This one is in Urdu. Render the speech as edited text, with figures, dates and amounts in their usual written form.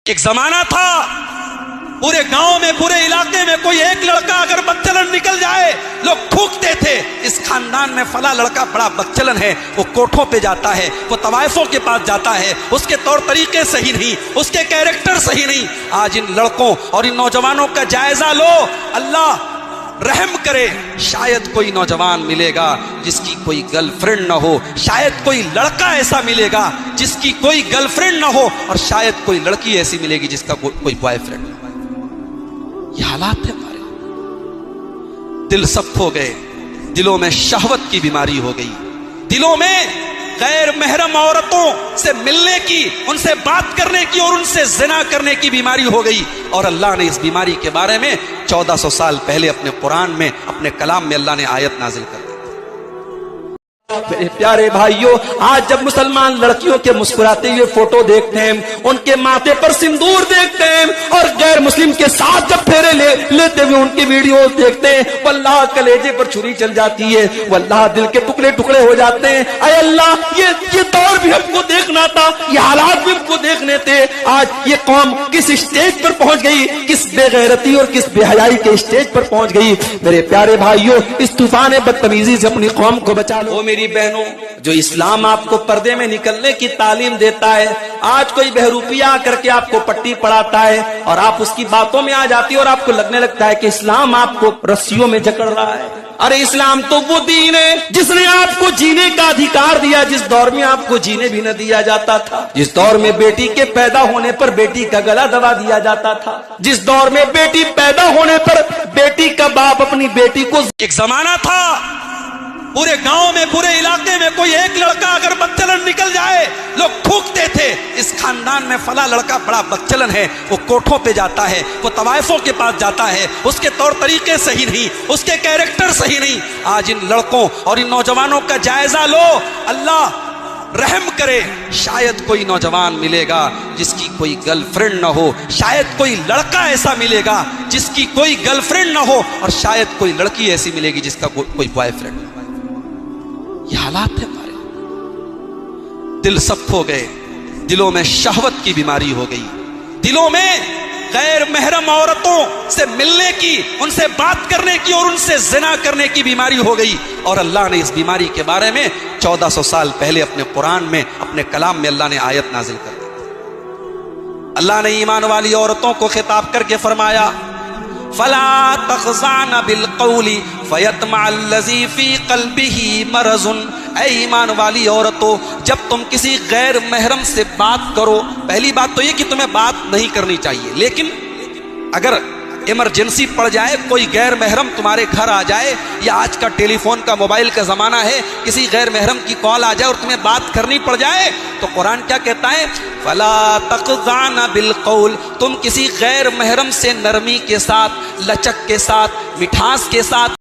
ایک زمانہ تھا پورے گاؤں میں پورے علاقے میں کوئی ایک لڑکا اگر بدچلن نکل جائے لوگ تھوکتے تھے اس خاندان میں فلاں لڑکا بڑا بدچلن ہے، وہ کوٹھوں پہ جاتا ہے، وہ طوائفوں کے پاس جاتا ہے، اس کے طور طریقے صحیح نہیں، اس کے کیریکٹر صحیح نہیں۔ آج ان لڑکوں اور ان نوجوانوں کا جائزہ لو، اللہ رحم کرے، شاید کوئی نوجوان ملے گا جس کی کوئی گرل فرینڈ نہ ہو، شاید کوئی لڑکا ایسا ملے گا جس کی کوئی گرل فرینڈ نہ ہو، اور شاید کوئی لڑکی ایسی ملے گی جس کا کوئی بوائے فرینڈ نہ ہو۔ یہ حالات ہے ہمارے، دل سخت ہو گئے، دلوں میں شہوت کی بیماری ہو گئی، دلوں میں غیر محرم عورتوں سے ملنے کی، ان سے بات کرنے کی اور ان سے زنا کرنے کی بیماری ہو گئی، اور اللہ نے اس بیماری کے بارے میں 1400 سال پہلے اپنے قرآن میں، اپنے کلام میں اللہ نے آیت نازل کر دی۔ میرے پیارے بھائیوں، آج جب مسلمان لڑکیوں کے مسکراتے ہوئے فوٹو دیکھتے ہیں، ان کے ماتھے پر سندور دیکھتے ہیں، اور غیر مسلم کے ساتھ جب پھیرے لیتے ہوئے ان کی ویڈیوز دیکھتے ہیں، واللہ کلیجے پر چھری چل جاتی ہے، واللہ دل کے ٹکڑے ٹکڑے ہو جاتے ہیں۔ اے اللہ، یہ دور بھی ہم کو دیکھنا تھا، یہ حالات بھی ہم کو دیکھنے تھے۔ آج یہ قوم کس اسٹیج پر پہنچ گئی، کس بے غیرتی اور کس بے حیائی کے اسٹیج پر پہنچ گئی۔ میرے پیارے بھائیوں، اس طوفان بدتمیزی سے اپنی قوم کو بچا لو۔ میری بہنوں، جو اسلام آپ کو پردے میں نکلنے کی تعلیم دیتا ہے، آج کوئی بہروپیہ آ کر کے آپ کو پٹی پڑھاتا ہے اور آپ اس کی باتوں میں آ جاتی ہے اور آپ کو لگنے لگتا ہے کہ اسلام آپ کو رسیوں میں جکڑ رہا ہے۔ ارے اسلام تو وہ دین ہے جس نے آپ کو جینے کا ادھیکار دیا، جس دور میں آپ کو جینے بھی نہ دیا جاتا تھا، جس دور میں بیٹی کے پیدا ہونے پر بیٹی کا گلا دبا دیا جاتا تھا، جس دور میں بیٹی پیدا ہونے پر بیٹی کا باپ اپنی بیٹی کو۔ ایک زمانہ تھا پورے گاؤں میں پورے علاقے میں کوئی ایک لڑکا اگر بدچلن نکل جائے لوگ تھوکتے تھے اس خاندان میں فلاں لڑکا بڑا بدچلن ہے، وہ کوٹھوں پہ جاتا ہے، وہ طوائفوں کے پاس جاتا ہے، اس کے طور طریقے صحیح نہیں، اس کے کیریکٹر صحیح نہیں۔ آج ان لڑکوں اور ان نوجوانوں کا جائزہ لو، اللہ رحم کرے، شاید کوئی نوجوان ملے گا جس کی کوئی گرل فرینڈ نہ ہو، شاید کوئی لڑکا ایسا ملے گا جس کی کوئی گرل فرینڈ نہ ہو، اور شاید کوئی لڑکی ایسی ملے گی جس کا کوئی بوائے فرینڈ نہ ہو۔ یہ حالات ہے ہمارے، دل سخت ہو گئے، دلوں میں شہوت کی بیماری ہو گئی، دلوں میں غیر محرم عورتوں سے ملنے کی، ان سے بات کرنے کی اور ان سے زنا کرنے کی بیماری ہو گئی، اور اللہ نے اس بیماری کے بارے میں 1400 سال پہلے اپنے قرآن میں، اپنے کلام میں اللہ نے آیت نازل کر دی۔ اللہ نے ایمان والی عورتوں کو خطاب کر کے فرمایا، فلا تخضعن بالقول فیطمع الذی فی قلبہ مرض۔ اے ایمان والی عورتوں، جب تم کسی غیر محرم سے بات کرو، پہلی بات تو یہ کہ تمہیں بات نہیں کرنی چاہیے، لیکن اگر ایمرجنسی پڑ جائے، کوئی غیر محرم تمہارے گھر آ جائے، یا آج کا ٹیلی فون کا موبائل کا زمانہ ہے، کسی غیر محرم کی کال آ جائے اور تمہیں بات کرنی پڑ جائے، تو قرآن کیا کہتا ہے؟ فلا تخضعن بالقول، تم کسی غیر محرم سے نرمی کے ساتھ، لچک کے ساتھ، مٹھاس کے ساتھ